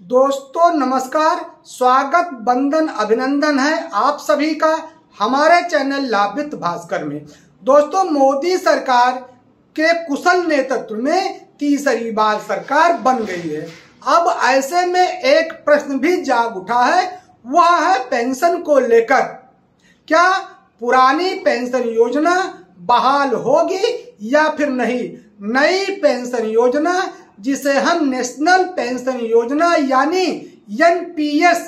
दोस्तों नमस्कार, स्वागत वंदन अभिनंदन है आप सभी का हमारे चैनल लाभित भास्कर में। दोस्तों मोदी सरकार के कुशल नेतृत्व में तीसरी बार सरकार बन गई है। अब ऐसे में एक प्रश्न भी जाग उठा है, वह है पेंशन को लेकर। क्या पुरानी पेंशन योजना बहाल होगी या फिर नहीं? नई पेंशन योजना जिसे हम नेशनल पेंशन योजना यानी एनपीएस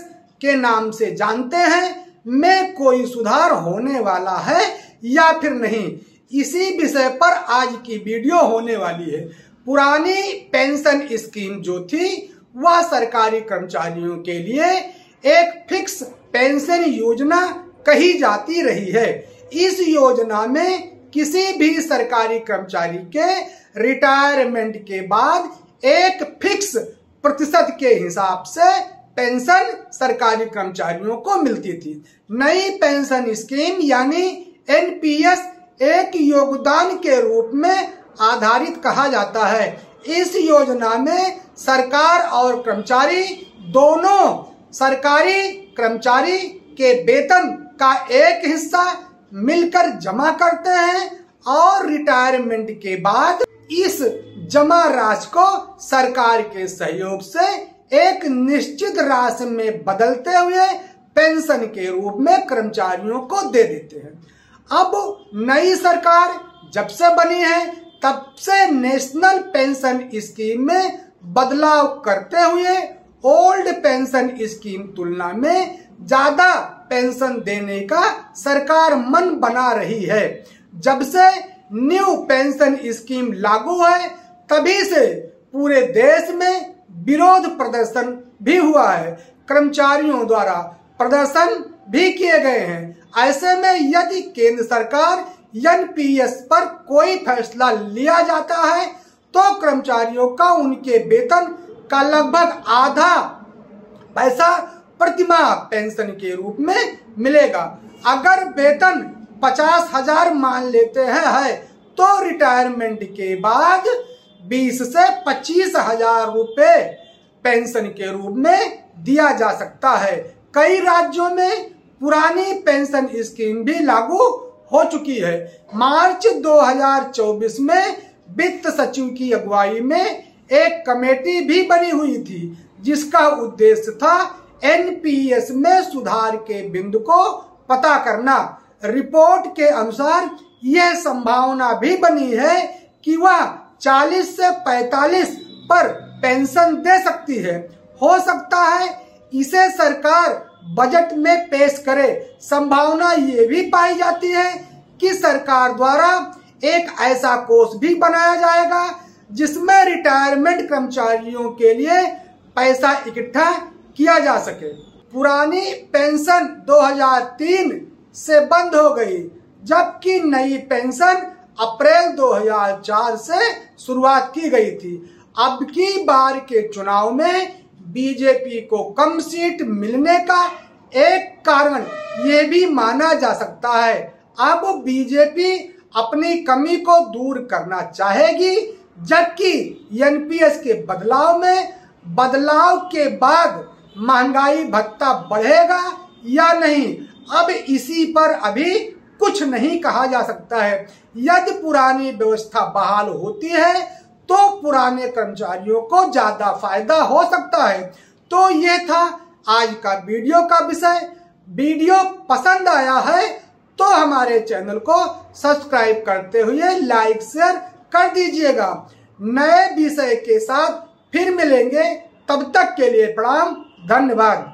के नाम से जानते हैं, में कोई सुधार होने वाला है या फिर नहीं, इसी विषय पर आज की वीडियो होने वाली है। पुरानी पेंशन स्कीम जो थी वह सरकारी कर्मचारियों के लिए एक फिक्स पेंशन योजना कही जाती रही है। इस योजना में किसी भी सरकारी कर्मचारी के रिटायरमेंट के बाद एक फिक्स प्रतिशत के हिसाब से पेंशन सरकारी कर्मचारियों को मिलती थी। नई पेंशन स्कीम यानी एनपीएस एक योगदान के रूप में आधारित कहा जाता है। इस योजना में सरकार और कर्मचारी दोनों सरकारी कर्मचारी के वेतन का एक हिस्सा मिलकर जमा करते हैं और रिटायरमेंट के बाद इस जमा राशि को सरकार के सहयोग से एक निश्चित राशि में बदलते हुए पेंशन के रूप में कर्मचारियों को दे देते हैं। अब नई सरकार जब से बनी है तब से नेशनल पेंशन स्कीम में बदलाव करते हुए ओल्ड पेंशन स्कीम तुलना में ज्यादा पेंशन देने का सरकार मन बना रही है। जब से न्यू पेंशन स्कीम लागू है तभी से पूरे देश में विरोध प्रदर्शन भी हुआ है, कर्मचारियों द्वारा प्रदर्शन भी किए गए हैं। ऐसे में यदि केंद्र सरकार एनपीएस पर कोई फैसला लिया जाता है तो कर्मचारियों का उनके वेतन का लगभग आधा पैसा प्रतिमाह पेंशन के रूप में मिलेगा। अगर वेतन 50,000 मान लेते हैं तो रिटायरमेंट के बाद 20 से 25,000 रुपए पेंशन के रूप में दिया जा सकता है। कई राज्यों में पुरानी पेंशन स्कीम भी लागू हो चुकी है। मार्च 2024 में वित्त सचिव की अगुवाई में एक कमेटी भी बनी हुई थी जिसका उद्देश्य था एनपीएस में सुधार के बिंदु को पता करना। रिपोर्ट के अनुसार यह संभावना भी बनी है कि वह 40 से 45 पर पेंशन दे सकती है। हो सकता है इसे सरकार बजट में पेश करे। संभावना ये भी पाई जाती है कि सरकार द्वारा एक ऐसा कोष भी बनाया जाएगा जिसमें रिटायरमेंट कर्मचारियों के लिए पैसा इकट्ठा किया जा सके। पुरानी पेंशन 2003 से बंद हो गई, जबकि नई पेंशन अप्रैल 2004 से शुरुआत की गई थी। अब की बार के चुनाव में बीजेपी को कम सीट मिलने का एक कारण ये भी माना जा सकता है। अब बीजेपी अपनी कमी को दूर करना चाहेगी, जबकि एनपीएस के बदलाव के बाद महंगाई भत्ता बढ़ेगा या नहीं, अब इसी पर अभी कुछ नहीं कहा जा सकता है। यदि पुरानी व्यवस्था बहाल होती है तो पुराने कर्मचारियों को ज्यादा फायदा हो सकता है। तो ये था आज का वीडियो का विषय। वीडियो पसंद आया है तो हमारे चैनल को सब्सक्राइब करते हुए लाइक शेयर कर दीजिएगा। नए विषय के साथ फिर मिलेंगे, तब तक के लिए प्रणाम, धन्यवाद।